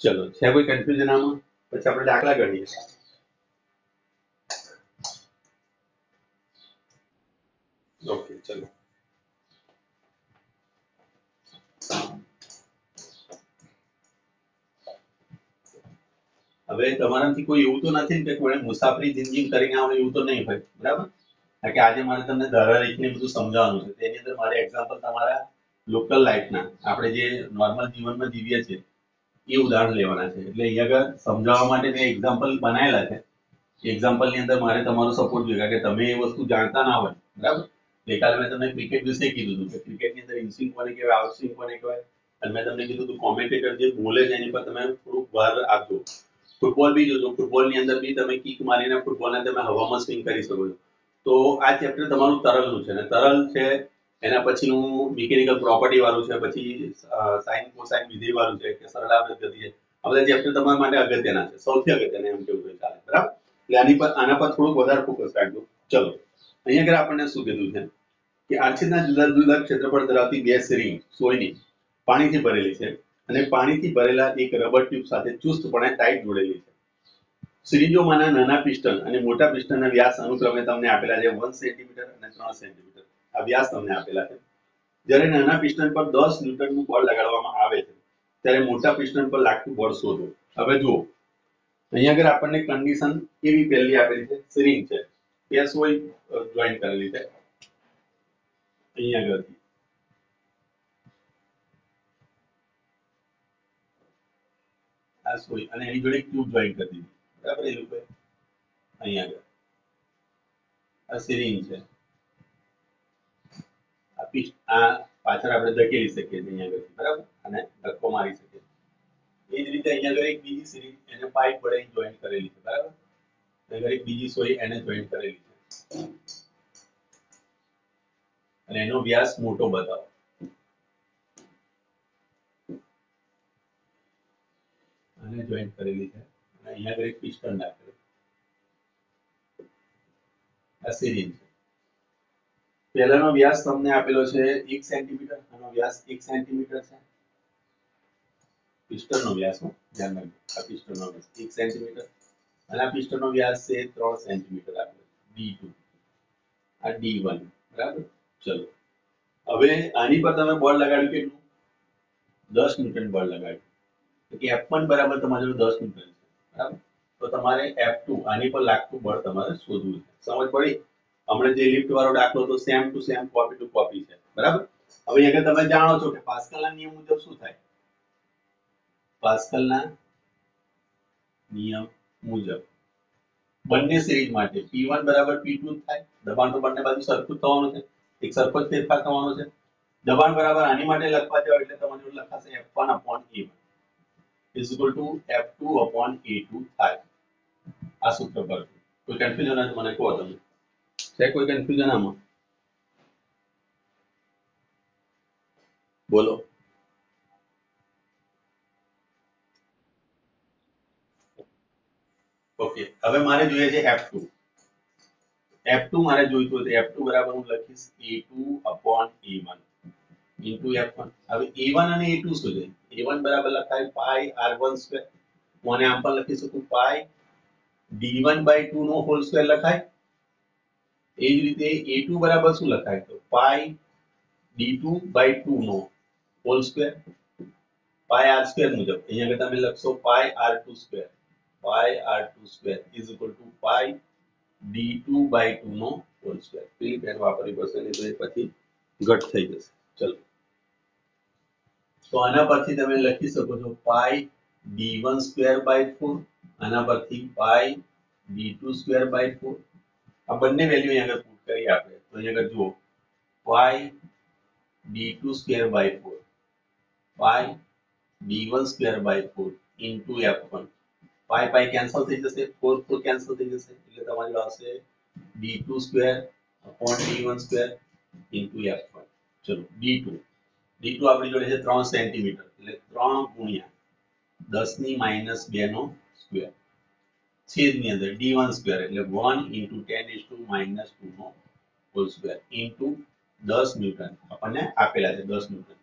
ચલો છે કોઈ કન્ફ્યુઝન આમાં? પછી આપણે દાખલા ગણીએ. ઓકે ચલો. હવે તમારામાંથી કોઈ એવું તો નથી ને કે કોઈ મુસાફરી જિંદગી કરીને આવે એવું તો નહીં હોય, બરાબર? કારણ કે આજે મારે તમને ધારારેખને બધું સમજાવવાનું છે. તેની અંદર મારે એક્ઝામ્પલ તમારા લોકલ લાઈફના, આપણે જે નોર્મલ જીવનમાં જીવીએ છીએ એ ઉદાહરણ લેવાના છે. એટલે અહીંયા આગળ સમજાવવા માટે મેં એક્ઝામ્પલ બનાવેલા છે. એક્ઝામ્પલ ની અંદર મારે તમારો સપોર્ટ જોઈએ, કારણ કે તમે એ વસ્તુ જાણતા ના હોય, બરાબર? ગઈકાલે મેં તમને ક્રિકેટ વિશે કીધું હતું કે ક્રિકેટની અંદર ઇનસ્વિંગ કોને કહેવાય, આઉટસ્વિંગ કોને કહેવાય, અને મેં તમને કીધું હતું કોમેન્ટેટર જે બોલે છે એની પર તમે થોડુંક ભાર આપજો. ફૂટબોલ બી જોજો, ફૂટબોલની અંદર બી તમે કિક મારીને ફૂટબોલને તમે હવામાં સ્વિંગ કરી શકો છો. તો આ ચેપ્ટર તમારું તરલનું છે, અને તરલ છે એના પછીનું મિકેનિકલ પ્રોપર્ટી વાળું છે, પછી સાઇન કોસાઇન વિધેય વાળું છે કે સરળા પદ્ધતિ છે. આ બધા ચેપ્ટર તમારા માટે અગત્યના છે, સૌથી અગત્યના એમ કેવું ચાલે, બરાબર? એટલે આના પર થોડુંક વધારે ફોકસ રાખજો. ચલો, અહીંયા આગળ આપણને શું કીધું છે કે આરસીના જુદા જુદા ક્ષેત્રફળ ધરાવતી બે સિરિંજ સોયની પાણીથી ભરેલી છે, અને પાણીથી ભરેલા એક રબર ટ્યુબ સાથે ચુસ્તપણે ટાઈટ જોડેલી છે. સિરિંજોમાંના નાના પિસ્ટન અને મોટા પિસ્ટનના વ્યાસ અનુક્રમે તમને આપેલા છે 1 સેન્ટીમીટર અને 3 સેન્ટીમીટર. આ વ્યાસ તમને આપેલા છે. જ્યારે નાના પિસ્ટન પર 10 ન્યૂટનનું બળ લગાડવામાં આવે છે, ત્યારે મોટા પિસ્ટન પર લાગતું બળ શોધો. હવે જુઓ, અહીંયા આગળ આપણને કન્ડિશન કેવી પહેલી આપેલી છે, સિરિંજ છે, SOI જોઈન કરેલી છે અહીંયા આગળ. આ સોય અને એની જોડે ટ્યુબ જોઈન કરી દીધી, બરાબર? એ લોકોએ અહીંયા આગળ આ સિરિંજ છે, આ પાછળ આપણે ધકેલી શકીએ છીએ અહીંયા આગળ, બરાબર? અને ધક્કો મારી શકીએ. એ જ રીતે અહીંયા આગળ એક બીજી સિરિંજ એને પાઇપ વડે જોઈન કરેલી છે, બરાબર? અહીંયા એક બીજી સોય એને જોઈન કરેલી છે, અને એનો વ્યાસ મોટો બતાવો. આને જોઈન કરેલી છે, અને અહીંયા આગળ એક પિસ્ટન નાખેલું. આ સિરિંજ છે. પહેલાનો વ્યાસ તમને આપેલો છે 1 સેન્ટીમીટર, આનો વ્યાસ 1 સેન્ટીમીટર છે. પિસ્ટનનો વ્યાસ, ધ્યાન રાખજો, આ પિસ્ટનનો વ્યાસ 1 સેન્ટીમીટર, અને આ પિસ્ટનનો વ્યાસ છે 3 સેન્ટીમીટર આપેલો, D2, આ D1, બરાબર? ચલો, હવે આની પર તમે બળ લગાડ્યું કેટલું? 10 ન્યૂટન બળ લગાડ્યું. તો કે F1 બરાબર તમારું 10 ન્યૂટન છે, બરાબર? તો તમારે F2 આની પર લાગતું બળ તમારે શોધવું છે. સમજ પડી? હમણાં જે લિફ્ટ વાળો દાખલો હતો same to same, copy to copy છે, બરાબર? હવે અહીંયા તમે જાણો છો કે પાસ્કલના નિયમ મુજબ શું થાય? પાસ્કલના નિયમ મુજબ બંને સિરીઝ માટે P1 બરાબર P2 થાય. દબાણ તો બંને બાજુ સરખું જ થવાનું છે, એક સરખો જ ફેરફાર થવાનો છે. દબાણ બરાબર આની માટે લખવા જાવ એટલે તમારે જોડે લખાશે F1 upon A1 is equal to F2 upon A2 થાય. આ સૂત્ર પર કોઈ કન્ફ્યુઝન હોય તો મને કહો તમે. છે કોઈ કન્ફ્યુઝન આમાં? બોલો. ઓકે, હવે મારે જોઈએ છે F2. F2 મારે જોઈતું હોય તો F2 બરાબર હું લખીશ A2 upon A1 into F1. હવે A1 અને A2 શું છે? A1 બરાબર લખાય pi r1 સ્ક્વેર. હું આને આમ પણ લખી શકું pi d1 by 2 નો હોલ સ્ક્વેર લખાય. એ જ રીતે A2 બરાબર શું લખાય? તો pi d2 by 2 નો whole square, pi r square મુજબ અહીંયા આગળ તમે લખશો pi r2 square, pi r2 square is equal to pi d2 by 2 નો હોલ સ્ક્વેર. પેલી પેન વાપરવી પડશે નહીં તો એ પછી ઘટ થઈ જશે. ચલો, તો આના પરથી તમે લખી શકો છો pi d1 સ્ક્વેર by 4, આના પરથી pi d2 સ્ક્વેર by 4. આ બંને વેલ્યુ અહીંયા આગળ પુટ કરી આપણે તો અહીંયા આગળ જુઓ pi d2 square by 4, pi d1 square by 4 into f1. pi pi cancel થઈ જશે, 4 4 કેન્સલ થઈ જશે, એટલે તમારી પાસે d2 square upon d1 square into f1. ચલો, d2 આપણી જોડે છે 3 સેન્ટીમીટર, એટલે 3 ગુણ્યા 10 ની માઈનસ 2 નો સ્ક્વેર છેદની અંદર d1 સ્ક્વેર એટલે 1 into 10 is to minus 2 નો હોલ સ્ક્વેર into 10 ન્યૂટન આપણને આપેલા છે 10 ન્યૂટન.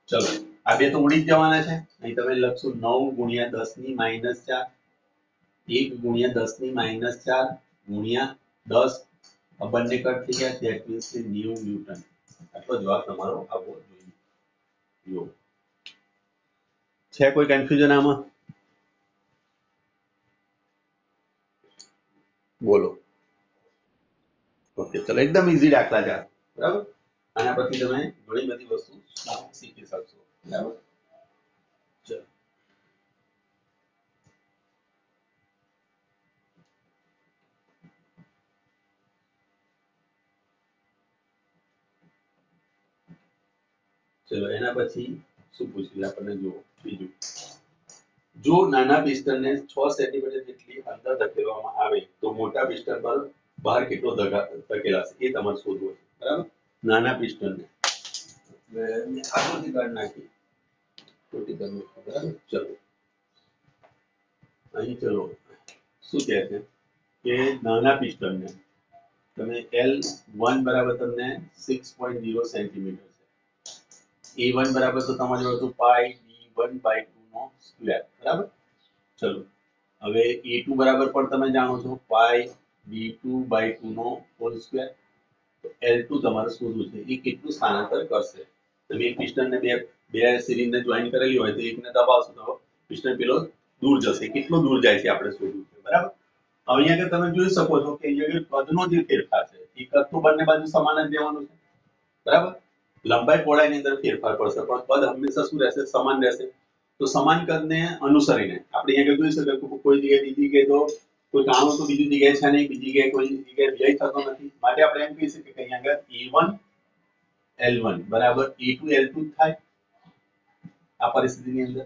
ચલો, આ બે તો ઉડી જ જવાના છે. અહીં તમે લખશો 9 ગુણ્યા 10 ની -4, 1 ગુણ્યા 10 ની -4 ગુણ્યા 10. આ બંને કટ થઈ ગયા. ધેટ મીન્સ કે 90 ન્યૂટન. આટલો જવાબ તમારો આવવો જોઈએ. જો છે કોઈ કન્ફ્યુઝન આમાં? બોલો. ઓકે, ચલો એકદમ ઈઝી દાખલા છે, બરાબર. આના પરથી તમે ઘણી બધી વસ્તુ શીખી શકશો, બરાબર. ચલો ચલો એના પછી શું પૂછ્યું આપણને? જુઓ બીજું, જો નાના પિસ્ટનને 6 સેન્ટીમીટર જેટલી અંદર ધકેલવામાં આવે તો મોટા પિસ્ટન પર બહાર કેટલો ધકેલાશે એ તમારે શોધવું છે, બરાબર. નાના પિસ્ટનને આકૃતિ કાઢી નાખી, ખોટી કરી નાખી, બરાબર. ચલો અહીં ચલો શું કહે છે કે નાના પિસ્ટનને તમે L1 બરાબર તમને 6.0 સેન્ટીમીટર છે. A1 બરાબર તો તમારે હતું પાઈ d1/2 નો સ્ક્વેર, બરાબર. ચલો હવે A2 બરાબર પણ તમે જાણો છો પાઈ d2/2 નો હોલ સ્ક્વેર. તો L2 તમારે શોધવું છે. એ કેટલું સ્થાનાંતર કરશે? તમે એક પિસ્ટનને બે સિરીઝને જોઈન કરેલી હોય તો એકને દબાવશો તો પિસ્ટન પેલો દૂર જશે. કેટલો દૂર જાય છે આપણે શોધવું છે, બરાબર. અહીંયા આગળ તમે જોઈ શકો છો કે અહીંયા આગળ કદનો જે ફેરફાર છે એ કદ તો બંને બાજુ સમાન જ રહેવાનું છે, બરાબર. લંબાઈ પહોળાઈની અંદર ફેરફાર પડશે પણ કદ હંમેશા શું રહેશે? સમાન રહેશે. તો સમાન કદને અનુસરીને આપણે અહીંયા જોઈ શકીએ કે કોઈ જગ્યાએ બીજી જગ્યાએ તો કોઈ કાણું તો બીજી જગ્યાએ છે નહીં, બીજી જગ્યાએ કોઈ જગ્યાએ વ્યય થતો નથી. માટે આપણે એમ કહી શકીએ કે અહીંયા આગળ A1 L1 બરાબર A2 L2 થાય. આ પરિસ્થિતિની અંદર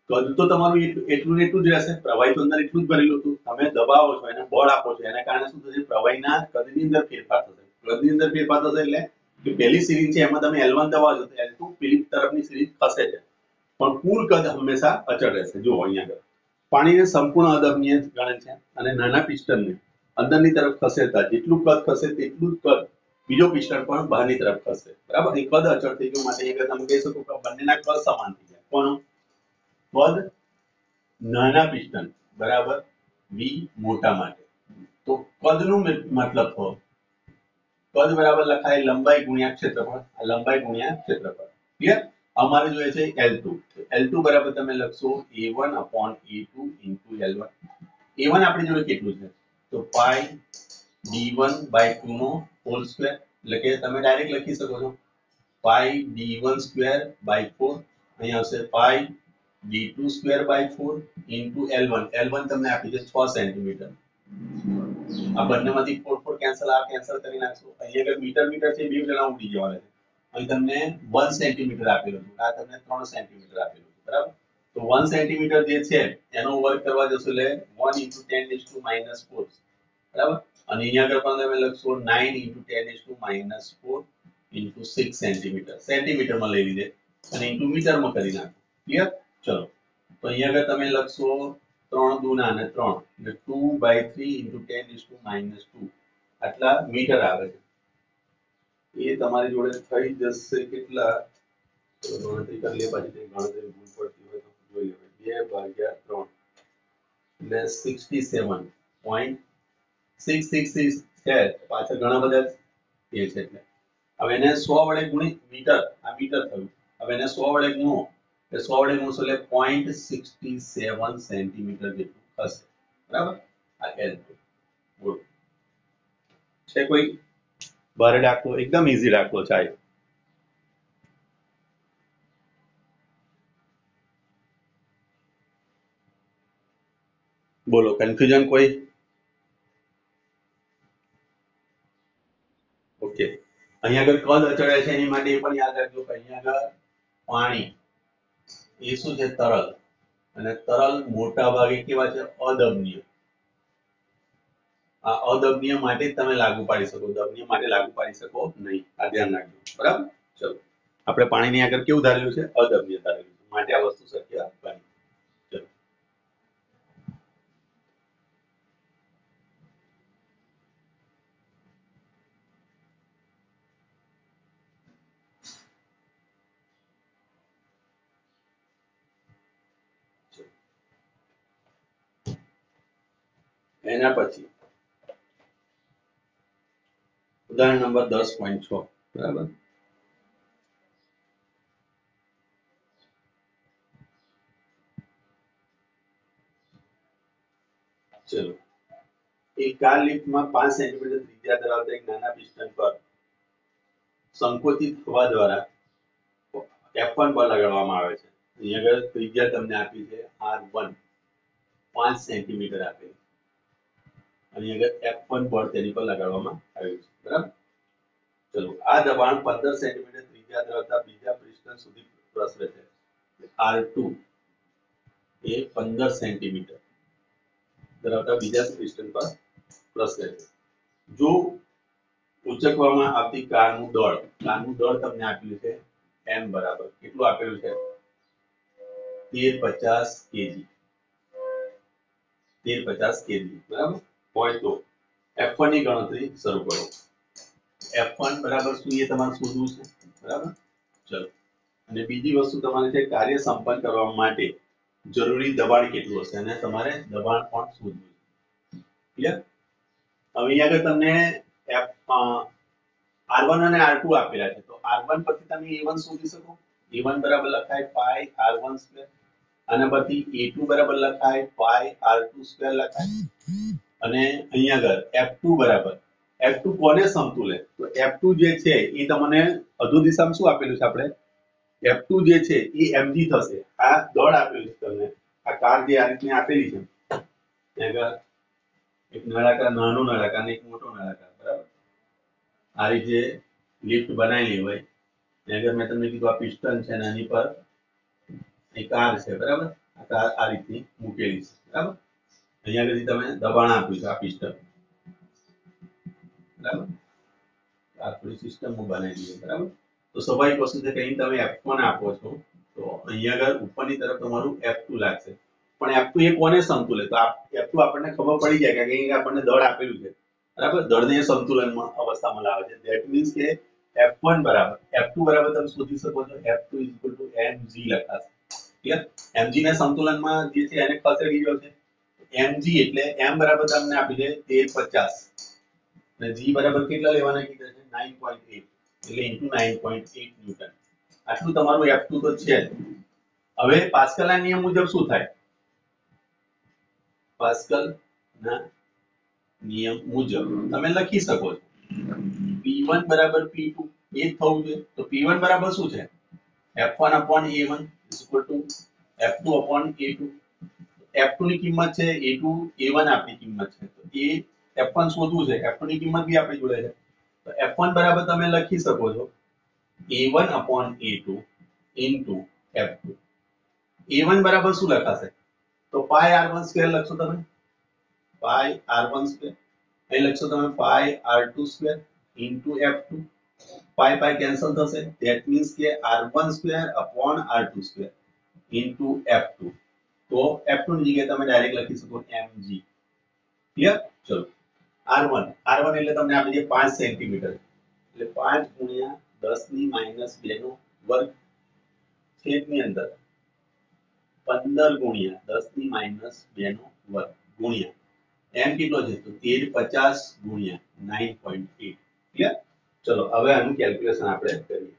કદ તો તમારું એટલું ને એટલું જ રહેશે. પ્રવાહી તો અંદર એટલું જ ભરેલું હતું. તમે દબાવો છો, એને બળ આપો છો, એના કારણે શું થશે? પ્રવાહીના કદની અંદર ફેરફાર થશે. કદની અંદર ફેરફાર થશે એટલે કે પહેલી સિરીઝ છે એમાં તમે L1 દબાવો છો તો L2 પેલી તરફની સિરીઝ ખસે છે. પણ કુલ કદ હંમેશા અચળ રહેશે. જુઓ અહીંયા આગળ પાણીને સંપૂર્ણ અદમ્ય ગણે છે અને નાના પિસ્ટનને અંદરની તરફ ખસેડતા જેટલું કદ ખસે તેટલું જ કદ બીજો પિસ્ટન પણ બહારની તરફ ખસશે, બરાબર. એ કદ અચળ થઈ ગયું માટે અહીંયા તમે કહી શકો કે બંનેના કદ સમાન થઈ જાય. કોનું કદ? નાના પિસ્ટન બરાબર બી મોટા માટે. તો કદનું મતલબ થયો કદ બરાબર લખાય લંબાઈ ગુણ્યા ક્ષેત્રફળ. આ લંબાઈ ગુણ્યા ક્ષેત્રફળ. ક્લિયર? અમારે જોઈએ છે L2. L2 બરાબર તમે લખશો A1 upon A2 into L1. A1 આપણી જોડે કેટલું છે? તો પાઈ d1/2 નો હોલ સ્ક્વેર. એટલે કે તમે ડાયરેક્ટ લખી શકો છો પાઈ d1 સ્ક્વેર બાય 4. અહીંયા આવશે પાઈ d2 square by 4 into L1. L1 તમને આપી છે 6 સેન્ટીમીટર. આ બંનેમાંથી 4 4 કેન્સલ, આ કેન્સલ કરી નાખશો. અહીંયા આગળ મીટર મીટર છે, બે જણા ઉડી જવાના છે. અહીં તમને 1 સેન્ટીમીટર આપેલું છે, આ તમને 3 સેન્ટીમીટર આપેલું છે, બરાબર. તો 1 સેન્ટીમીટર જે છે એનો વર્ગ કરવા જશો એટલે 1 × 10⁻⁴, બરાબર. અને અહીંયા આગળ પણ તમે લખશો 9 × 10⁻⁴ into 6 સેન્ટીમીટર. સેન્ટીમીટરમાં લઈ લીધે અને ઇન્ટુ મીટરમાં કરી નાખો. ક્લિયર? ચલો તો અહીંયા આગળ તમે લખશો 3 દુના અને 3 એટલે 2/3 × 10⁻². આટલા મીટર આવે છે. એ તમારી જોડે થઈ જશે કેટલા? ગણતરી કરી લે, પછી ગણતરી ભૂલ પડતી હોય તો જોઈ લેવાય. 2/3 એટલે 67.666 છે. પાછળ ઘણા બધા એ છે એટલે હવે એને 100 વડે ગુણી મીટર, આ મીટર થયું. હવે એને 100 વડે ગુણો એટલે 100 વડે ગુણશો એટલે 0.67 સેન્ટીમીટર જેટલું થશે, બરાબર. આ L2. બોલો છે કોઈ બારે દાખલો? એકદમ ઈઝી દાખલો છે. બોલો કન્ફ્યુઝન કોઈ? ઓકે, અહીંયા આગળ કદ અચળ છે એની માટે એ પણ યાદ રાખજો કે અહીંયા આગળ પાણી એ શું છે? તરલ. અને તરલ મોટા ભાગે કેવા છે? અદમ્ય. આ અદમ્ય માટે જ તમે લાગુ પાડી શકો, દમ્ય માટે લાગુ પાડી શકો નહીં. આ ધ્યાન રાખજો, બરાબર. ચલો આપણે પાણીની આગળ કેવું ધારેલું છે? અદમ્ય ધારેલું છે, માટે આ વસ્તુ શક્ય બની. ચલો એના પછી ઉદાહરણ નંબર 10.6 બરાબર. ચલો, એક કાર લિફ્ટમાં 5 સેન્ટીમીટર ત્રિજ્યા ધરાવતા એક નાના પિસ્ટન પર સંકોચિત હવા દ્વારા F1 બળ લગાડવામાં આવે છે. અહીં આગળ ત્રિજ્યા તમને આપી છે R1, 5 સેન્ટીમીટર આપેલી. અને આગળ F1 બળ તેની પર લગાડવામાં આવ્યું છે, બરાબર. ચલો, આ દબાણ 15 સેન્ટીમીટર ત્રિજ્યા ધરાવતા બીજા પિસ્ટન સુધી પ્રસરે છે. R2 એ 15 સેન્ટીમીટર ધરાવતા બીજા પિસ્ટન પર પ્રસરે છે. જો ઉંચકવામાં આવતી કારનું દળ તમને આપેલું છે m બરાબર કેટલું આપેલું છે 1350 કેજી, 1350 કેજી બરાબર હોય તો F1 ની ગણતરી શરૂ કરો. F1 બરાબર શું એ તમારે શોધવું છે, બરાબર. ચલો, અને બીજી વસ્તુ તમારે છે કાર્ય સંપન્ન કરવા માટે જરૂરી દબાણ કેટલું હશે અને તમારે દબાણ પણ શોધવું છે. ક્લિયર? હવે અહીંયા આગળ તમને R1 અને R2 આપેલા છે, તો R1 પરથી તમે A1 શોધી શકો. A1 બરાબર લખાય પાઈ R1 સ્ક્વેર. આના પરથી A2 બરાબર લખાય પાઈ R2 સ્ક્વેર લખાય. અને અહીંયા આગળ F2 બરાબર F2 કોને સમતુલે? તો F2 જે છે એ તમને અધુ દિશામાં શું આપેલું છે આપણે? F2 જે છે એ mg થશે. આ દળ આપેલું છે તમને. આ કાર જે આ રીતની આપેલી છે ત્યાં આગળ એક નળાકાર, નાનો નળાકાર અને એક મોટો નળાકાર, બરાબર. આ રીતે લિફ્ટ બનાવેલી હોય ત્યાં આગળ મેં તમને કીધું આ પિસ્ટન છે અને આની પર એક કાર છે, બરાબર. આ કાર આ રીતની મૂકેલી છે, બરાબર. અહીંયા આગળથી તમે દબાણ આપ્યું છે આ પિસ્ટન, બરાબર. આ થોડી સિસ્ટમ બનાવી છે, બરાબર. તો સ્વાભાવિક વસ્તુ છે કે અહીં તમે F1 આપો છો તો અહીંયા આગળ ઉપરની તરફ તમારું F2 લાગશે. પણ F2 એ કોને સમતુલે? તો F2 આપણને ખબર પડી જાય કે અહીં આપણને દળ આપેલું છે, બરાબર. દળને સંતુલનમાં અવસ્થામાં લાવે છે. ધેટ મીન્સ કે F1 બરાબર F2 બરાબર તમે શોધી શકો છો F2 mg લખાશે. ક્લિયર? mg ને સંતુલનમાં જે છે એને ખસેડી દો છે. mg એટલે m બરાબર તમને આપી દે 1350 અને g બરાબર કેટલા લેવાના કીધા છે 9.8 એટલે ઇન્ટુ 9.8 ન્યૂટન. આટલું તમારું F2 તો છે. હવે પાસ્કલના નિયમ મુજબ શું થાય? પાસ્કલના નિયમ મુજબ તમે લખી શકો છો P1 બરાબર P2 એ થવું જોઈએ. તો P1 બરાબર શું છે? F1 upon A1 is equal to F2 upon A2. F2 ની કિંમત છે A2 A1 આપણી કિંમત છે. તો એ F1 શોધવું છે. F2 ની કિંમત બી આપણી જોડે છે. તો F1 બરાબર તમે લખી શકો છો A1 upon A2 into F2. A1 બરાબર શું લખાશે? તો પાઈ R1 સ્ક્વેર લખશો તમે. પાઈ R1 સ્ક્વેર. અહીં લખશો તમે પાઈ R2 સ્ક્વેર into F2. પાઈ પાઈ કેન્સલ થશે. ધેટ મીન્સ કે R1 square upon R2 square into F2. તો F2 ની જગ્યાએ તમે ડાયરેક્ટ લખી શકો mg. ક્લિયર? ચલો, R1 એટલે તમને આપી દે 5 સેન્ટીમીટર એટલે 5 ગુણ્યા 10 ની -2 નો વર્ગ છેદની અંદર 15 ગુણ્યા 10 ની -2 નો વર્ગ ગુણ્યા m કેટલો છે તો 1350 ગુણ્યા 9.8. ક્લિયર? ચલો, હવે આનું કેલ્ક્યુલેશન આપણે કરીએ.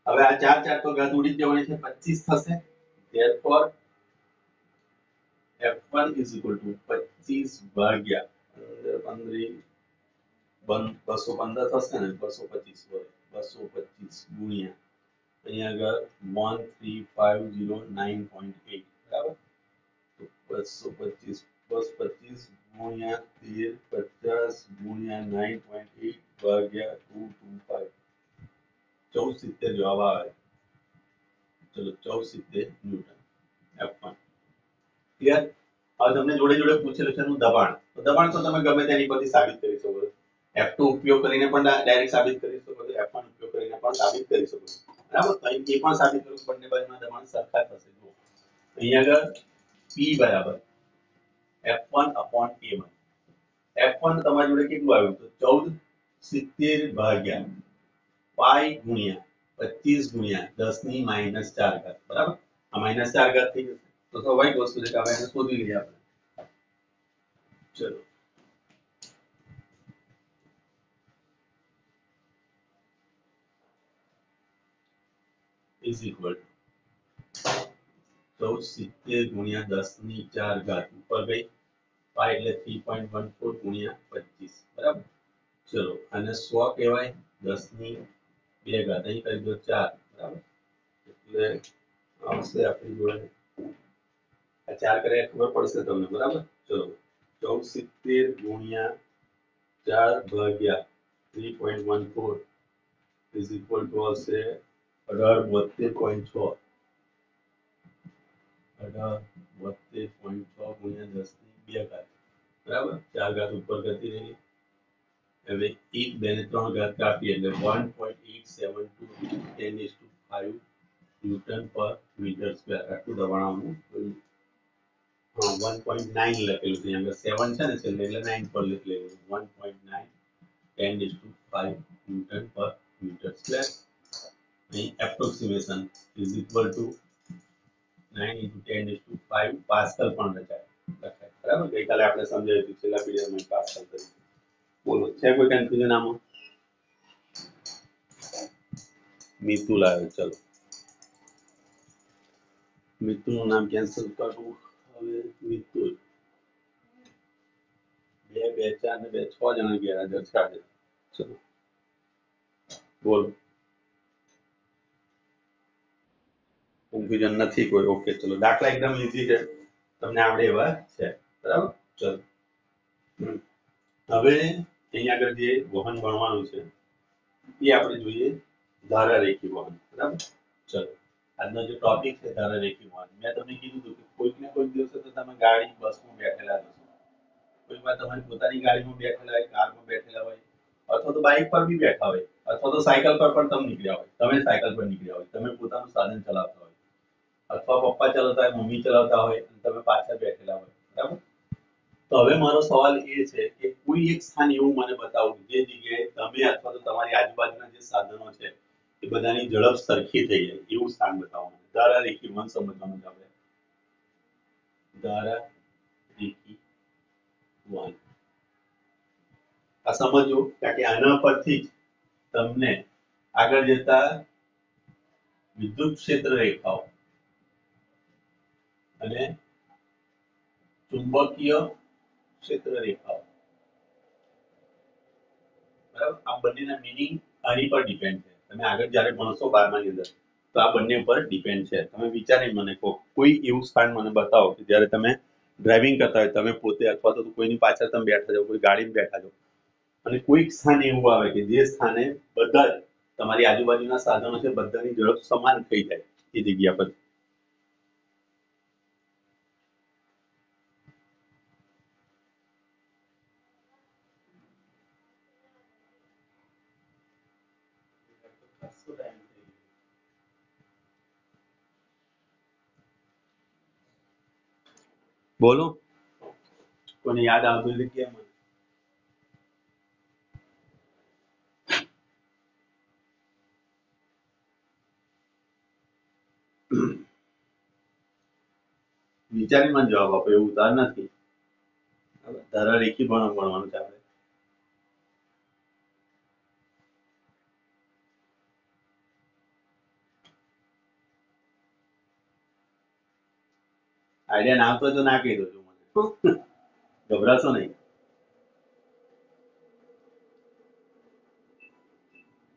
હવે આ 4 તો ઘાત ઉડી જ જવાની છે 25 થશે. therefore F1 is equal to 25 ભાગ્યા 215 થશે ને 225 ગુણ્યા અહીંયા આગળ 13509.8 બરાબર. તો 225 ગુણ્યા 1350 ગુણ્યા 9.8 ભાગ્યા 225 1470 જવાબ આવે. ચલો, 1470 ન્યૂટન F1. ક્લિયર? હવે તમને જોડે જોડે પૂછેલું છે એનું દબાણ. તો દબાણ તો તમે ગમે તેની પરથી સાબિત કરી શકો છો. F2 ઉપયોગ કરીને પણ ડાયરેક્ટ સાબિત કરી શકો છો. F1 ઉપયોગ કરીને પણ સાબિત કરી શકો છો. બરાબર? તો અહીં એ પણ સાબિત કરું બંને બાજુના દબાણ સરખા થશે. જો અહીંયા આગળ P બરાબર F1 upon A1. F1 તમારી જોડે કેટલું આવ્યું તો 1470 ભાગ્યા પાઈ ગુણ્યા 25 ગુણ્યા 10 ની -4 ઘાત, બરાબર. આ -4 ઘાત થઈ જશે. તો સ્વાભાવિક વસ્તુ છે કે હવે એને શોધી લઈએ આપણે. ચલો ઇઝ ઇક્વલ 1470 ગુણ્યા 10 ની 4 ઘાત ઉપર ગઈ પાઈ એટલે 3.14 ગુણ્યા 25 બરાબર. ચલો અને 100 કહેવાય 10 ની 2 ઘાત અહીં કરી દો 4 બરાબર. એટલે આવશે આપણી જોડે આ 4 કર્યા ખબર પડશે તમને બરાબર. ચલો 1470 ગુણ્યા 4 ભાગ્યા 3.14 ઇઝ ઇક્વલ ટુ આવશે 1872.6 1872.6 ગુણ્યા 10 ની 2 ઘાત બરાબર. 4 ઘાત ઉપર કરતી રહી. હવે 1 2 ને 3 ઘાત કાપીએ એટલે 1.872 10⁵ ન્યૂટન પર મીટર સ્ક્વેર. આટલું દબાણ આવવાનું 1.9 લખેલું છે અહીંયા 7 છે ને છેલ્લે એટલે 9 પર લખેલું 1.9 10⁵ ન્યૂટન પર મીટર સ્ક્વેર. અહીં approximation is equal to 9 × 10⁵ pascal પણ લખાય બરાબર. ગઈકાલે આપણે સમજાવ્યું હતું છેલ્લા પીરિયડમાં પાસ્કલ તરીકે. બોલો છે કોઈ કન્ફ્યુઝન આમાં? મિતુલ આવ્યો. ચલો મિતુલનું નામ કેન્સલ કરવું. હવે મિતુલ 2 2 4 ને 2 6 જણા ગેરહાજર છે આજે. ચલો બોલો કન્ફ્યુઝન નથી કોઈ? ઓકે ચલો દાખલા એકદમ ઈઝી છે, તમને આવડે એવા છે બરાબર. ચલો હવે અહીંયા આગળ જે વહન ભણવાનું છે એ આપણે જોઈએ ધારારેખી વહન બરાબર. ચલો આજનો જે ટોપિક છે ધારારેખી વહન. મેં તમને કીધું હતું કે કોઈક ને કોઈક દિવસે તો તમે ગાડી બસમાં બેઠેલા હશો, કોઈ વાર તમારી પોતાની ગાડીમાં બેઠેલા હોય, કારમાં બેઠેલા હોય, અથવા તો બાઇક પર બી બેઠા હોય, અથવા તો સાયકલ પર પણ તમે નીકળ્યા હોય, તમે સાયકલ પર નીકળ્યા હોય, તમે પોતાનું સાધન ચલાવતા હોય, અથવા પપ્પા ચલાવતા હોય, મમ્મી ચલાવતા હોય અને તમે પાછળ બેઠેલા હોય બરાબર. તો હવે મારો સવાલ એ છે કે કોઈ એક સ્થાન એવું મને બતાવો જે જગ્યાએ તમે અથવા તો તમારી આજુબાજુના જે સાધનો છે એ બધાની ઝડપ સરખી થઈ જાય એવું સ્થાન બતાવો મને. ધારારેખી વહન સમજવાનું છે આપણે. ધારારેખી વહન આ સમજો કારણ કે આના પરથી જ તમને આગળ જતા વિદ્યુત ક્ષેત્ર રેખાઓ અને ચુંબકીય ક્ષેત્ર રેખાઓ બરાબર. આ બંનેના મીનિંગ આની પર ડિપેન્ડ છે. તમે આગળ જ્યારે ભણશો 12માની અંદર તો આ બંને ઉપર ડિપેન્ડ છે. તમે વિચારી મને કહો કોઈ એવું સ્થાન મને બતાવો કે જ્યારે તમે ડ્રાઇવિંગ કરતા હોય, તમે પોતે અથવા તો કોઈની પાછળ તમે બેઠા છો, કોઈ ગાડીમાં બેઠા છો અને કોઈક સ્થાન એવું આવે કે જે સ્થાને બધા જ તમારી આજુબાજુના સાધનો છે બધાની ઝડપ સમાન થઈ જાય એ જગ્યા પર. બોલો કોને યાદ આવતું એટલે કેમ? વિચારી મને જવાબ આપો, એવું ઉતાર નથી. ધારારેખી ભણવાનું છે આપણે. આઈડિયા ના આવતો તો ના કહી દો મને, ગભરાશો નહીં.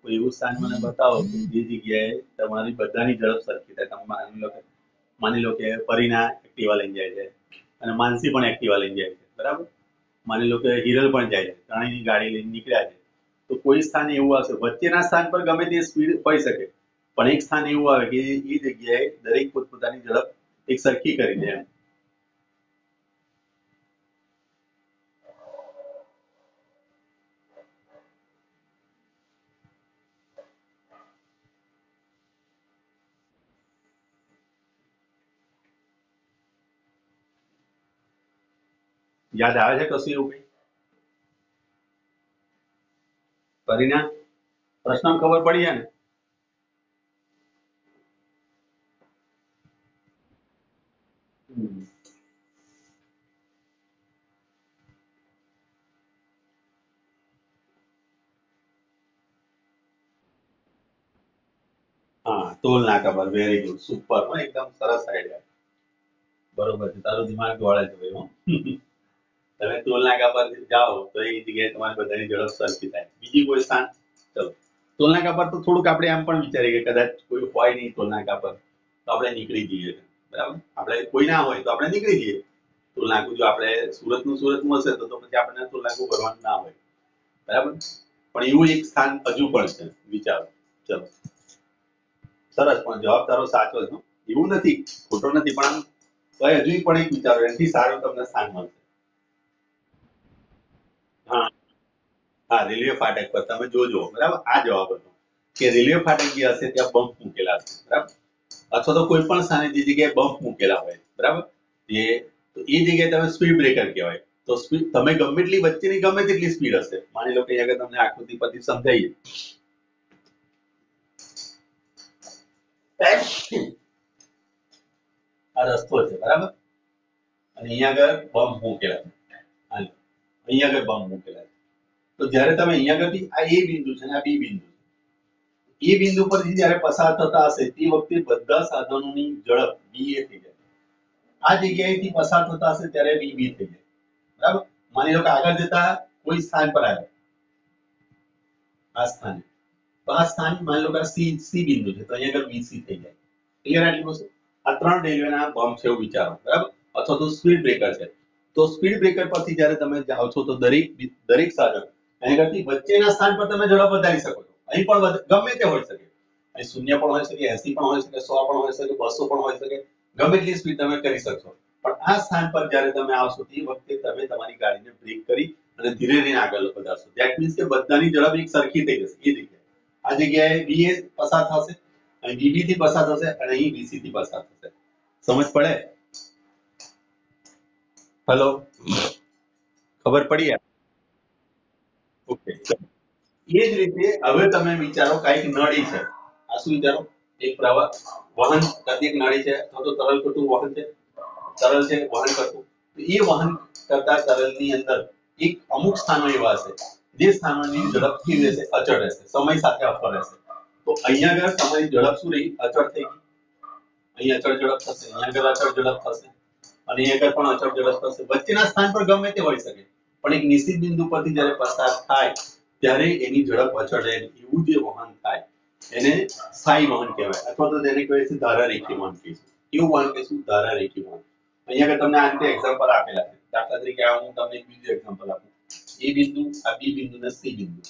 કોઈ એવું સ્થાન મને બતાવો કે જે જગ્યાએ તમારી બધાની ઝડપ સરખી થાય. તમે માની લો કે પરીના એક્ટિવા લઈને જાય છે અને માનસી પણ એક્ટિવા લઈને જાય છે બરાબર. માની લો કે હિરલ પણ જાય છે, ત્રણેયની ગાડી લઈને નીકળ્યા છે. તો કોઈ સ્થાન એવું આવશે, વચ્ચેના સ્થાન પર ગમે તે સ્પીડ હોઈ શકે, પણ એક સ્થાન એવું આવે કે એ જગ્યાએ દરેક પોતપોતાની ઝડપ એક સરખી કરી દે એમ. યાદ આવે છે કશું એવું કઈ? પરીના પ્રશ્ન ખબર પડી જાય ને? તોલ નાકા પર, વેરી ગુડ, સુપર, એકદમ સરસ આઈડિયા. બરોબર છે, તારું દિમાગ દોડે છે ભાઈ, હો. તમે ટોલ નાકા પર જાઓ તો એ જગ્યાએ તમારી બધાની ઝડપ સરખી થાય. બીજી કોઈ સ્થાન? ચલો, ટોલ નાકા પર તો થોડુંક આપણે એમ પણ વિચારીએ કે કદાચ કોઈ હોય નહીં ટોલ નાકા પર તો આપણે નીકળી જઈએ, બરાબર. આપણે કોઈ ના હોય તો આપણે નીકળી જઈએ. ટોલ નાકું જો આપણે સુરતનું હશે તો પછી આપણને ટોલ નાકું ભરવાનું ના હોય, બરાબર. પણ એવું એક સ્થાન હજુ પણ છે, વિચારો. ચલો, સરસ, પણ જવાબ તારો સાચો છે, હો. એવું નથી, ખોટો નથી, પણ આમ હજુ પણ એક વિચારો, એનાથી સારું તમને સ્થાન મળશે. હા, હા, રેલવે ફાટક પર તમે જોજો, બરાબર. આ જવાબ હતો કે રેલવે ફાટક જે હશે ત્યાં બમ્પ મૂકેલા હશે, બરાબર. અથવા તો કોઈ પણ સ્થાને જે જગ્યાએ બમ્પ મૂકેલા હોય, બરાબર, એ તો એ જગ્યાએ તમે સ્પીડ બ્રેકર કહેવાય. તો સ્પીડ તમે ગમે એટલી વચ્ચેની ગમે તેટલી સ્પીડ હશે, માની લો કે અહીંયા આગળ તમને આકૃતિ પરથી સમજાઈએ. આ રસ્તો છે, બરાબર, અને અહીંયા આગળ બમ્પ મૂકેલા છે. અહીંયા આગળ બમ્પ મૂકેલા છે. તો જ્યારે તમે અહીંયા આગળથી આ એ બિંદુ છે ને આ બી બિંદુ છે. એ બિંદુ પરથી જ્યારે પસાર થતા હશે તે વખતે બધા સાધનોની ઝડપ va થઈ જાય. આ જગ્યાએથી પસાર થતા હશે ત્યારે vb થઈ જાય, બરાબર. માની લો કે આગળ જતા કોઈ સ્થાન પર આવ્યા, આ સ્થાને, તો આ સ્થાન માની લો કે સી બિંદુ છે તો અહીંયા આગળ vc થઈ જાય. ક્લિયર આટલી વસ્તુ? આ 3 રેલવેના બમ્પ છે એવું વિચારો, બરાબર. અથવા તો સ્પીડ બ્રેકર છે. તો સ્પીડ બ્રેકર પરથી જ્યારે તમે જાઓ છો તો દરેક સાધન અહીંયાથી વચ્ચેના સ્થાન પર તમે ઝડપ વધારી શકો છો. અહીં પણ ગમે તે હોઈ શકે. અહીં 0 પણ હોઈ શકે, 80 પણ હોઈ શકે, 100 પણ હોઈ શકે, 200 પણ હોઈ શકે. ગમે એટલી સ્પીડ તમે કરી શકશો. પણ આ સ્થાન પર જ્યારે તમે આવશો તે વખતે તમે તમારી ગાડીને બ્રેક કરી અને ધીરે ધીરે આગળ વધારશો. ધેટ મીન્સ કે બધાની ઝડપ એક સરખી થઈ જશે. એ જગ્યાએ આ જગ્યાએ va પસાર થશે, અહીં vb થી પસાર થશે અને અહીં vc થી પસાર થશે. સમજ પડે? હેલો, ખબર પડી? ઓકે. એ જ રીતે હવે તમે વિચારો કઈક નળી છે. આ શું વિચારો? એક પ્રવાહ વહન કરતી એક નળી છે અથવા તો તરલ કરતું વહન છે. તરલ છે વહન કરતું. તો એ વહન કરતા તરલની અંદર એક અમુક સ્થાનો એવા હશે જે સ્થાનોની ઝડપ કેવી રહેશે? અચળ રહેશે, સમય સાથે અસર રહેશે. તો અહીંયા આગળ તમારી ઝડપ શું રહી? અચળ થઈ ગઈ. અહીં અચળ ઝડપ થશે, અહીંયા આગળ અચળ ઝડપ થશે અને અહીંયા આગળ પણ અચળ ઝડપ થશે. વચ્ચેના સ્થાન પર ગમે તે હોઈ શકે, પણ એક નિશ્ચિત બિંદુ પરથી જ્યારે પસાર થાય ત્યારે એની ઝડપ અચળ રહે. એવું જે વહન થાય એને સ્થાયી વહન કહેવાય, અથવા તો તેને કહેવાય છે ધારારેખી વહન કહીશું. કેવું વહન કહીશું? ધારારેખી વહન. અહીંયા આગળ તમને આ રીતે એક્ઝામ્પલ આપેલા છે. દાખલા તરીકે આ હું તમને એક બીજું એક્ઝામ્પલ આપું. એ બિંદુ, આ બી બિંદુ ને સી બિંદુ,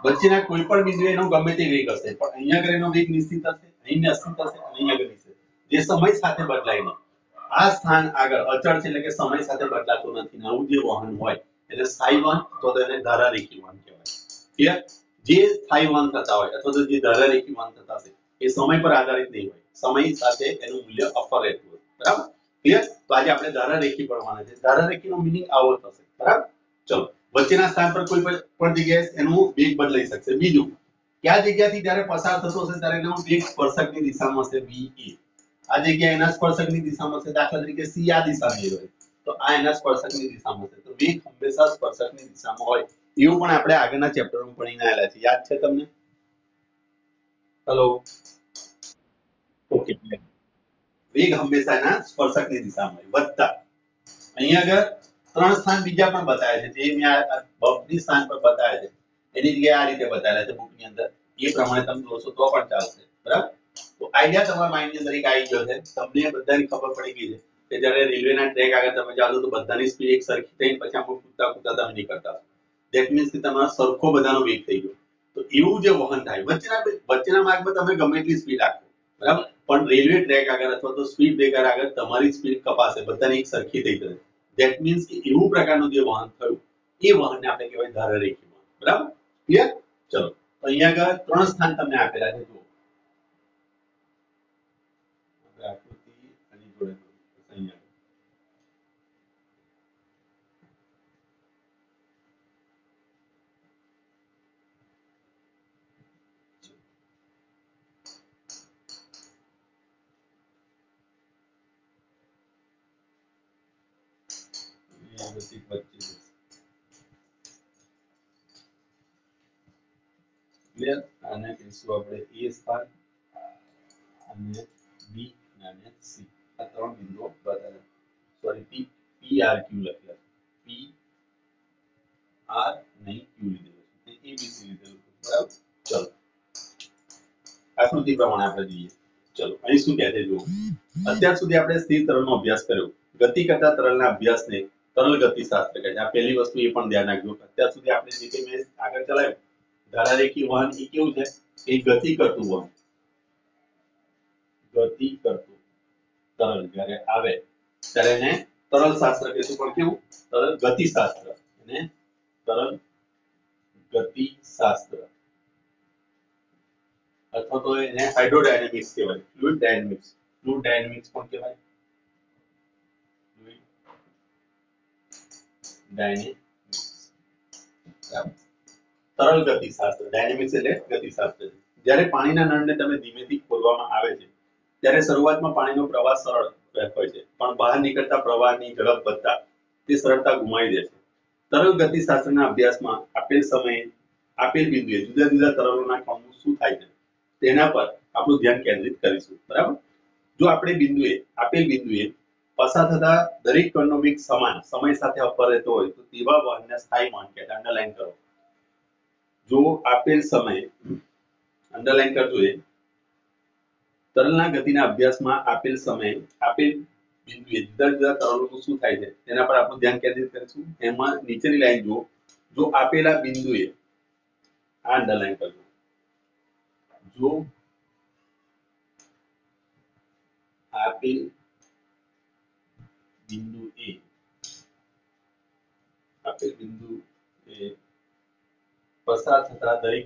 વચ્ચેના કોઈ પણ બિંદુએ એનો ગમે તે વેગ હશે, પણ અહીંયા આગળ એનો વેગ નિશ્ચિત હશે, અહીં નિશ્ચિત હશે અને અહીંયા આગળ નિશ્ચિત. જે સમય સાથે બદલાય નહીં. આ સ્થાન આગળ અચળ છે એટલે કે સમય સાથે બદલાતું નથી. નવું જે વહન હોય એને સ્થાયી વહન અથવા તો એને ધારારેખી વહન કહેવાય. ક્લિયર? જે સ્થાયી વહન થતા હોય અથવા તો જે ધારારેખી વહન થતા હોય એ સમય પર આધારિત નહીં હોય. સમય સાથે એનું મૂલ્ય અફર રહેતું હોય, બરાબર. ક્લિયર? તો આજે આપણે ધારારેખી ભણવાના છે. ધારારેખીનો મીનિંગ આવો થશે, બરાબર. ચલો, વચ્ચેના સ્થાન પર કોઈ પણ જગ્યાએ એનું વેગ બદલાઈ શકશે. બીજું, કયા જગ્યાથી જ્યારે પસાર થતો હશે ત્યારે એનો વેગ સ્પર્શકની દિશામાં હશે, ve. આ જગ્યાએ એના સ્પર્શકની દિશામાં હશે. દાખલા તરીકે સી આ દિશામાં હોય તો આ એના સ્પર્શકની દિશામાં હશે. તો વેગ હંમેશા સ્પર્શકની દિશામાં હોય એવું પણ આપણે આગળના ચેપ્ટરમાં ભણીને આવેલા છે. યાદ છે તમને? Hello, okay. વેગ હંમેશા એના સ્પર્શકની દિશામાં હોય. વધતા અહીંયા આગળ 3 સ્થાન બીજા પણ બતાવ્યા છે. જે મેં આ બમ્પની સ્થાન પર બતાવ્યા છે એની જગ્યાએ આ રીતે બતાવેલા છે બુકની અંદર. એ પ્રમાણે તમે જોશો તો પણ ચાલશે, બરાબર. તો આઈડિયા તમારા માઇન્ડની અંદર એક આવી ગયો છે. તમને બધાની ખબર પડી ગઈ છે કે જ્યારે રેલવેના ટ્રેક આગળ તમે જાઓ તો બધાની સ્પીડ એક સરખી થઈને પછી અમુક કૂદતા કૂદતા તમે નીકળતા હો. ધેટ મીન્સ કે તમારો સરખો બધાનો વેગ થઈ ગયો. તો એવું જે વહન થાય વચ્ચેના માર્ગમાં તમે ગમે એટલી સ્પીડ રાખો, બરાબર, પણ રેલવે ટ્રેક આગળ અથવા તો સ્પીડ બ્રેકર આગળ તમારી સ્પીડ કપાશે, બધાની એક સરખી થઈ જશે. ધેટ મીન્સ કે એવું પ્રકારનું જે વહન થયું એ વહનને આપણે કહેવાય ધારારેખી વહન, બરાબર. ક્લિયર? ચલો, તો અહીંયા આગળ 3 સ્થાન તમને આપેલા છે. જુઓ, આકૃતિ આની જોડે અહીંયા વ્યવસ્થિત વચ્ચે છે. ક્લિયર? આને કહીશું આપણે એ સ્થાન અને બી અને સી આ ત્રણ બિંદુઓ બતાવ્યા. સોરી પી આર ક્યુ લખેલા છે. પી આર નહીં ક્યુ લીધેલું છે, એ બી સી લીધેલું છે. બરાબર. ચલો આકૃતિ પ્રમાણે આપણે જોઈએ. ચલો અહીં શું કહે છે જુઓ. અત્યાર સુધી આપણે સ્થિર તરલનો અભ્યાસ કર્યો. ગતિ કરતા તરલના અભ્યાસને તરલ ગતિશાસ્ત્ર કહે છે. આ પહેલી વસ્તુ એ પણ ધ્યાન રાખજો. અત્યાર સુધી આપણે જે કંઈ મેં આગળ ચલાવ્યું ધારારેખી વહન એ કેવું છે? એ ગતિ કરતું વહન. ગતિ કરતું તરલ જ્યારે આવે ત્યારે એને તરલ શાસ્ત્ર કહેશું. પણ કેવું? તરલ ગતિશાસ્ત્ર. એને તરલ ગતિશાસ્ત્ર અથવા તો એને હાઇડ્રોડાયનેમિક્સ કહેવાય. Fluid dynamics. ફ્લુઇડ ડાયનેમિક્સ પણ કહેવાય. Fluid dynamics. તરલ ગતિશાસ્ત્ર. ડાયનેમિક્સ એટલે ગતિશાસ્ત્ર. જ્યારે પાણીના નળને તમે ધીમેથી ખોલવામાં આવે છે ત્યારે શરૂઆતમાં પાણીનો પ્રવાહ સરળ હોય છે, પણ બહાર નીકળતા પ્રવાહની ઝડપ વધતા તે સરળતા ગુમાવી દે છે. તરલ ગતિશાસ્ત્રના અભ્યાસમાં આપેલ સમયે આપેલ બિંદુએ જુદા જુદા તરલોના કણનું શું થાય છે તેના પર આપણું ધ્યાન કેન્દ્રિત કરીશું. બરાબર. જો આપણે આપેલ બિંદુએ પસાર થતા દરેક કણનો વેગ સમાન સમય સાથે અપર રહેતો હોય તો તેવા વહનને સ્થાયી વહન કહેવાય. અંડરલાઈન કરો. જો આપેલ સમયે અંડરલાઈન કરજો એ તરલના ગતિના અભ્યાસમાં આપેલ સમયે આપેલ બિંદુએ જુદા જુદા તરલોનું શું થાય છે તેના પર આપણું ધ્યાન કેન્દ્રિત કરીશું. એમાં નીચેની લાઈન જુઓ. જો આપેલા બિંદુએ આ અંડરલાઈન કરજો. જો આપેલ બિંદુ એ પસાર થતા દરેક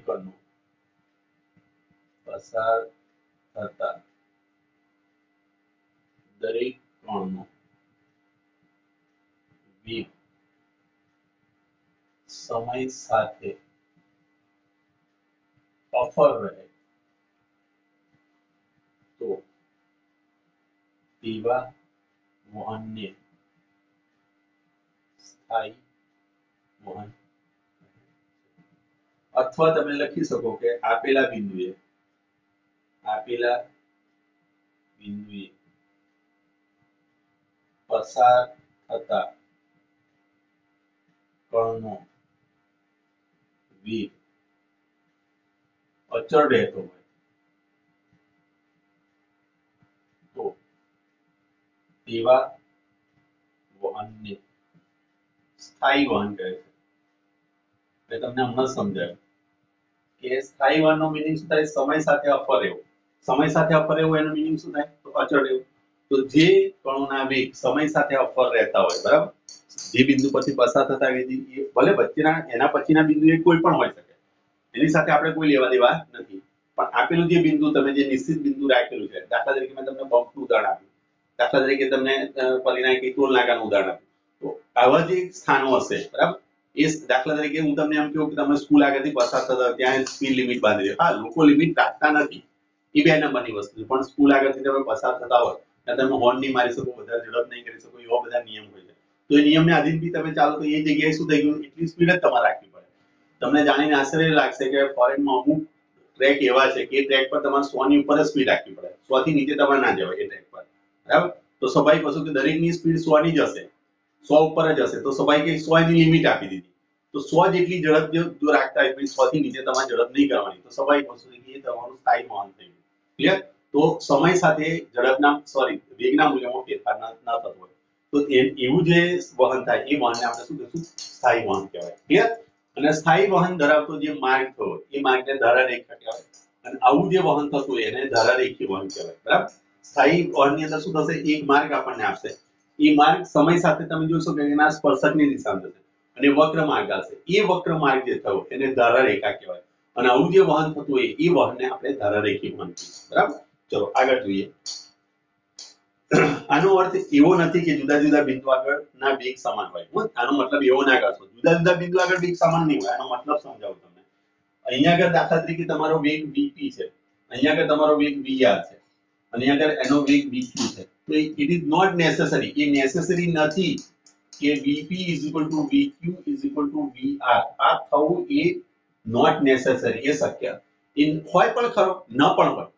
કણનો વેગ સમય સાથે અફર રહે તો તેવા વહનને સ્થાયી વહન અથવા તમે લખી શકો કે આપેલા બિંદુએ પસાર થતા કણનો વેગ અચળ રહેતો હોય તો તેવા વહનને સ્થાયી વહન કહે છે. મેં તમને હમણાં સમજાવ્યું કે સ્થાયી વહનનો મીનિંગ શું થાય? સમય સાથે અફર રહેવું. સમય સાથે અફર રહેવું એનો મીનિંગ શું થાય? તો અચળ રહેવું. તો જે કણોના વેગ સમય સાથે અફર રહેતા હોય, બરાબર, જે બિંદુ પરથી પસાર થતા ભલે વચ્ચેના એના પછીના બિંદુ એ કોઈ પણ હોઈ શકે, એની સાથે આપણે કોઈ લેવા દેવા નથી. પણ આપેલું જે બિંદુ તમે જે નિશ્ચિત બિંદુ રાખેલું છે, દાખલા તરીકે મેં તમને પંપનું ઉદાહરણ આપ્યું, દાખલા તરીકે તમને પરિણામ ટોલ નાકાનું ઉદાહરણ આપ્યું. તો આવા જે સ્થાનો હશે, બરાબર, એ દાખલા તરીકે હું તમને એમ કહું કે તમે સ્કૂલ આગળથી પસાર થતા ત્યાં સ્પીડ લિમિટ બાંધી દે. હા, લોકો લિમિટ રાખતા નથી, એ બે નંબરની વસ્તુ છે. પણ સ્કૂલ આગળથી તમે પસાર થતા હોય ત્યાં તમે હોર્ન નહીં મારી શકો, વધારે ઝડપ નહીં કરી શકો, એવા બધા નિયમ હોય છે. તો એ નિયમને આધીન બી તમે ચાલો તો એ જગ્યાએ શું થઈ ગયું? એટલી સ્પીડ જ તમારે રાખવી પડે. તમને જાણીને આશ્ચર્ય લાગશે કે ફોરેનમાં અમુક ટ્રેક એવા છે કે ટ્રેક પર તમારે 100 ની ઉપર જ સ્પીડ રાખવી પડે. 100 થી નીચે તમારે ના જવાય એ ટ્રેક પર. બરાબર. તો સ્વાભાવિક વસ્તુ કે દરેકની સ્પીડ 100 ની જ હશે, 100 ઉપર જ હશે. તો સ્વાભાવિક 100 ની લિમિટ આપી દીધી. તો 100 જેટલી ઝડપ જો રાખતા હોય, 100 થી નીચે તમારે ઝડપ નહીં કરવાની. તો સ્વાભાવિક વસ્તુ છે કે એ તમારું સ્થાયી વહન થઈ ગયું. ક્લિયર? તો સમય સાથે વેગના મૂલ્યમાં ફેરફાર ન થતો હોય તો એવું જે વહન થાય એ વહનને આપણે શું કહીશું? સ્થાયી વહન કહેવાય. ક્લિયર? અને સ્થાયી વહન ધરાવતો જે માર્ગ થયો એ માર્ગને ધારારેખા કહેવાય. અને આવું જે વહન થતું હોય એને ધારારેખીય વહન કહેવાય. બરાબર. સ્થાયી વહનની અંદર શું થશે? એક માર્ગ આપણને આપશે. એ માર્ગ સમય સાથે તમે જોશો કે એના સ્પર્શકની દિશામાં જશે અને વક્ર માર્ગ આવશે. એ વક્ર માર્ગ જે થયો એને ધારારેખા કહેવાય. અને આવું જે વહન થતું હોય એ વહનને આપણે ધારારેખીય વહન કહીશું. બરાબર. ચલો આગળ જોઈએ. આનો અર્થ એવો નથી કે જુદા જુદા બિંદુ આગળના વેગ સમાન હોય. આનો મતલબ એવો ના કરશો. જુદા જુદા બિંદુ આગળ વેગ સમાન નહીં હોય. આનો મતલબ સમજાવું તમને. અહીંયા આગળ દાખલા તરીકે તમારો વેગ vp છે, અહીંયા આગળ તમારો વેગ vr છે, અને અહીંયા આગળ એનો વેગ vq છે. તો ઇટ ઇઝ નોટ નેસેસરી, એ નેસેસરી નથી કે vp vq vr. આ થવું એ નોટ નેસેસરી, એ શક્ય હોય પણ ખરો, ન પણ હોય.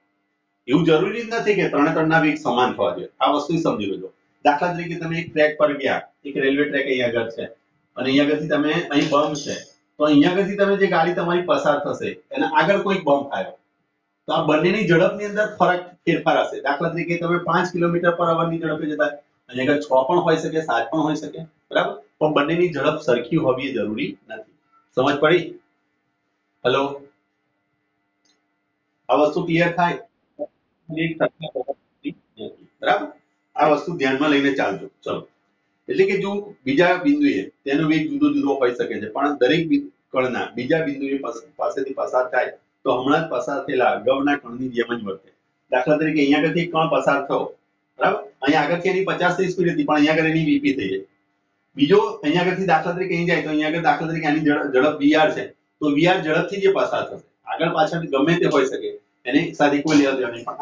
એવું જરૂરી જ નથી કે ત્રણે ત્રણના વેગ સમાન થવા જોઈએ. આ વસ્તુ સમજી લેજો. દાખલા તરીકે તમે એક ટ્રેક પર ગયા, એક રેલવે ટ્રેક અહીંયા આગળ છે અને અહીંયા આગળથી તમે અહીં બમ્પ છે, તો અહીંયા આગળથી તમે જે ગાડી તમારી પસાર થશે એના આગળ કોઈક બમ્પ આવ્યો, તો આ બંનેની ઝડપની અંદર ફેરફાર હશે. દાખલા તરીકે તમે 5 કિલોમીટર પર અવરની ઝડપે જતા, અહીંયા આગળ 6 પણ હોઈ શકે, 7 પણ હોઈ શકે, બરાબર. પણ બંનેની ઝડપ સરખી હોવી જરૂરી નથી. સમજ પડી? હેલો, આ વસ્તુ ક્લિયર થાય? બરાબર, આ વસ્તુ ધ્યાનમાં લઈને ચાલજો. ચલો, એટલે કે જો બીજા બિંદુએ તેનો વેગ જુદો જુદો હોઈ શકે છે, પણ દરેક કણના બીજા બિંદુએ પાસેથી પસાર થાય તો હમણાં જ પસાર થયેલા અગાઉના કણની જેમ જ વર્તે. દાખલા તરીકે અહીંયા આગળથી એક કણ પસાર થયો, બરાબર, અહીંયા આગળથી એની 50 સ્પીડ હતી, પણ અહીંયા આગળ એની વીપી થઈ જાય. બીજો અહીંયા આગળથી દાખલા તરીકે અહીં જાય તો અહીંયા આગળ દાખલા તરીકે આની ઝડપ વીઆર છે, તો વીઆર ઝડપથી જે પસાર થશે, આગળ પાછળ ગમે તે હોઈ શકે, એની સાથે કોઈ લેવા દેવા નહીં, પણ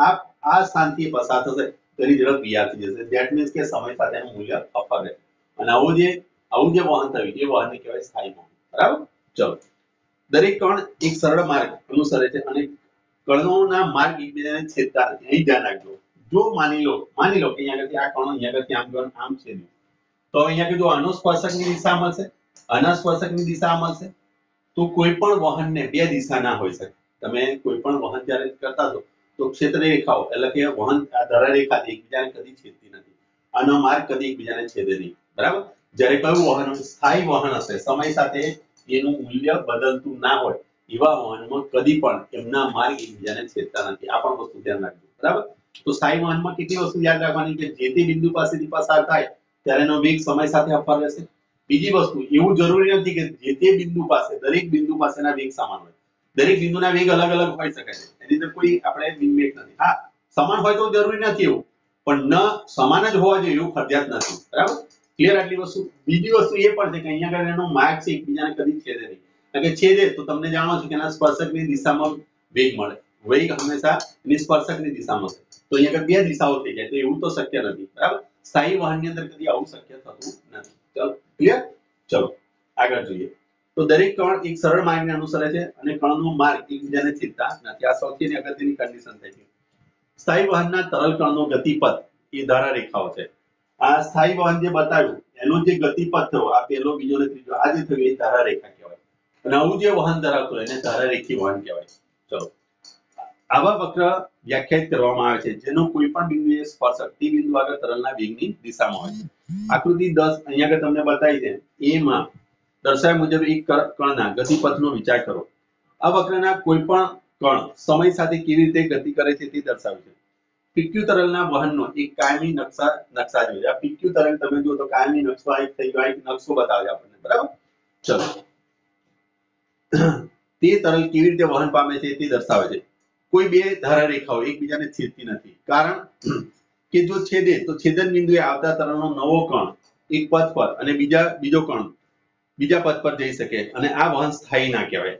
આ સ્થાનથી પસાર થશે તો એની ઝડપ વીઆર થઈ જશે. ધેટ મીન્સ કે સમય સાથે એનું મૂલ્ય અફર રહે. અને આવું જે વહન થયું એ વહનને કહેવાય સ્થાયી વહન. બરાબર. ચલો, દરેક કણ એક સરળ માર્ગ અનુસરે છે અને કણોના માર્ગ એકબીજાને છેદતા નથી. અહીં ધ્યાન રાખજો. જો માની લો કે અહીંયા આગળથી આ કણો અહીંયા આગળથી આમ ગયો આમ છેદ્યું, તો અહીંયા આગળ જો આનો સ્પર્શકની દિશા મળશે, આના સ્પર્શકની દિશા મળશે, તો કોઈ પણ વહનને બે દિશા ના હોઈ શકે. તમે કોઈ પણ વહન જ્યારે કરતા છો તો ક્ષેત્ર રેખાઓ એટલે કે વહન આ ધરા રેખાથી એકબીજાને કદી છેદતી નથી. આનો માર્ગ કદી એકબીજાને છેદે નહીં. બરાબર. જ્યારે કયું વહન સ્થાયી વહન હશે, સમય સાથે એનું મૂલ્ય બદલતું ના હોય, એવા વહનમાં કદી પણ એમના માર્ગ એકબીજાને છેદતા નથી. આ પણ વસ્તુ ધ્યાન રાખજો. બરાબર. તો સ્થાયી વહનમાં કેટલી વસ્તુ યાદ રાખવાની કે જે તે બિંદુ પાસેથી પસાર થાય ત્યારે એનો વેગ સમય સાથે અફર રહેશે. બીજી વસ્તુ, એવું જરૂરી નથી કે જે તે બિંદુ પાસે દરેક બિંદુ પાસેના વેગ સમાન હોય. દરેક બિંદુના વેગ અલગ અલગ હોઈ શકે છે. એની અંદર કોઈ આપણે બિનમેક નથી. હા, સમાન હોય તો જરૂરી નથી એવું, પણ ન સમાન જ હોવા જોઈએ એવું ફરજિયાત નથી. બરાબર. ક્લિયર આટલી વસ્તુ? બીજી વસ્તુ એ પણ છે કે અહીંયા આગળ એનો માર્ગ છે એકબીજાને કદી છેદે નહીં. કારણ કે છેદે તો તમને જાણો છો કે એના સ્પર્શકની દિશામાં વેગ મળે. વેગ હંમેશા એની સ્પર્શકની દિશામાં છે. તો અહીંયા આગળ બે દિશાઓ થઈ જાય, તો એવું તો શક્ય નથી. બરાબર. સ્થાયી વહનની અંદર કદી આવું શક્ય થતું નથી. ચલો, ક્લિયર? ચલો આગળ જોઈએ. તો દરેક કણ એક સરળ માર્ગને અનુસરે છે અને કણનો માર્ગ એકબીજાને છેદતા નથી. આ સૌથી અગત્યની કન્ડિશન થઈ ગઈ. સ્થાયી વહનના તરલ કણનો ગતિપથ એ ધારા રેખાઓ છે. આ સ્થાયી વહન જે બતાવ્યું એનો જે ગતિપથ થયો, આ પહેલો, બીજો અને ત્રીજો, આ જે થયું એ ધારા રેખા કહેવાય. અને આવું જે વહન ધરાવતું એને ધારા રેખી વહન કહેવાય. ચલો, આવા વક્ર વ્યાખ્યાયિત કરવામાં આવે છે જેનો કોઈ પણ બિંદુએ સ્પર્શક તે બિંદુ આગળ તરલના વેગની દિશામાં હોય છે. આકૃતિ 10 અહીંયા આગળ તમને બતાવી છે. એમાં દર્શાવ્યા મુજબ એક કણના ગતિપથનો વિચાર કરો. આ વક્રના કોઈ પણ કણ સમય સાથે કેવી રીતે ગતિ કરે છે તે દર્શાવ્યું છે. PQ તરલના વહનનો એક કાયમી નકશા જોઈએ. આ PQ તરંગ તમે જુઓ તો કાયમી નકશો એક થઈ ગયો, એક નકશો બતાવે આપણને. બરાબર. ચલો, તે તરલ કેવી રીતે વહન પામે છે તે દર્શાવે છે. કોઈ બે ધારા રેખાઓ એકબીજાને છેદતી નથી, કારણ કે જો છેદે તો છેદન બિંદુએ આવતા તરલનો નવો કણ એક પથ પર અને બીજો કણ બીજા પથ પર જઈ શકે અને આ વહન સ્થાયી ના કહેવાય.